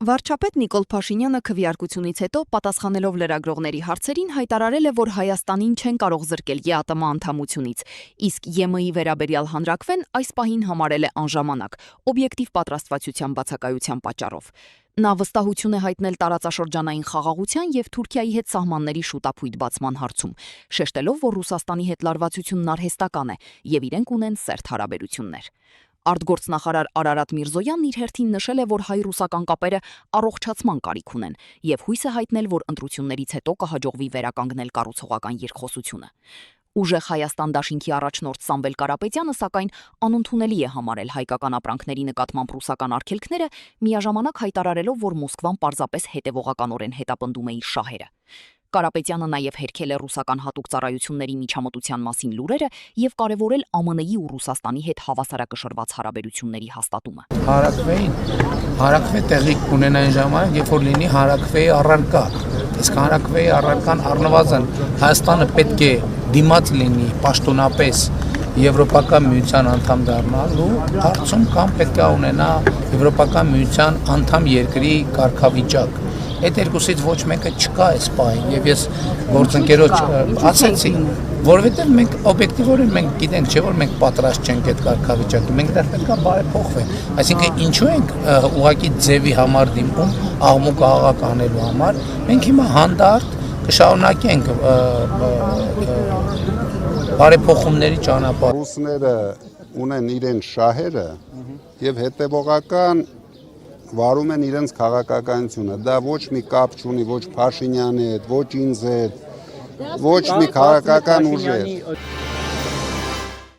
Վարչապետ Նիկոլ Փաշինյանը քվեարկությունից հետո պատասխանելով լրագրողների հարցերին հայտարարել է, որ Հայաստանին չեն կարող զրկել ԵԱՏՄ անդամությունից, իսկ ԵՄ-ի վերաբերյալ հանրաքվեն այս պահին համարել է անժամանակ, օբյեկտիվ պատրաստվածության բացակայության պատճառով։ Նա վստահություն է հայտնել տարածաշրջանային խաղաղության եւ Թուրքիայի հետ սահմանների շուտապույտ բացման հարցում, շեշտելով, որ Ռուսաստանի հետ լարվածությունն արհեստական է եւ իրենք ունեն սերտ հարաբերություններ։ Արտգործնախարար Արարատ Միրզոյանն իր հերթին նշել է, որ հայ-ռուսական կապերը առողջացման կարիք ունեն եւ հույս է հայտնել, որ ընտրություններից հետո կհաջողվի վերականգնել կառուցողական երկխոսությունը։ Ուժեղ Հայաստան դաշինքի առաջնորդ Սամվել Կարապետյանը, սակայն, անընդունելի է համարել հայկական ապրանքների նկատմամբ ռուսական արգելքները, միաժամանակ հայտարարելով, որ Մոսկվան պարզապես հետևողականորեն հետապնդում է իր շահերը։ Կարապետյանը նաև հերքել է ռուսական հատուկ ծառայությունների միջամտության մասին լուրերը եւ կարևորել ԱՄՆ-ի ու Ռուսաստանի հետ հավասարակշռված հարաբերությունների հաստատումը։ Հարակվե տեղի կունենա այն ժամանակ, երբ որ լինի հարակվեի առարկա։ Իսկ հարակվեի առարկան առնվազն Հայաստանը պետք է դիմաց լինի պաշտոնապես Եվրոպական միության անդամ դառնալու հարցում կամ պետք է ունենա Եվրոպական միության անդամ երկրի կարգավիճակ։ Այդ երկուսից ոչ մեկը չկա այս պահին եւ ես գործընկերոջ ասացի, որովհետեւ մենք օբյեկտիվորեն մենք գիտենք, չէ՞ որ մենք պատրաստ չենք այդ կարգավիճակի, մենք դեռ պետք է բարեփոխվենք, այսինքն ինչու ենք ուղղակի ձևի համար դիմում աղմուկ աղաղակ անելու համար, մենք հիմա հանդարտ կշարունակենք բարեփոխումների ճանապարհը։ Ռուսները ունեն իրենց շահերը եւ հետեւողական վարում են իրենց քաղաքականությունը, դա ոչ մի կապ չունի ոչ Փաշինյանի հետ, ոչ ինձ հետ, ոչ մի քաղաքական ուժ հետ։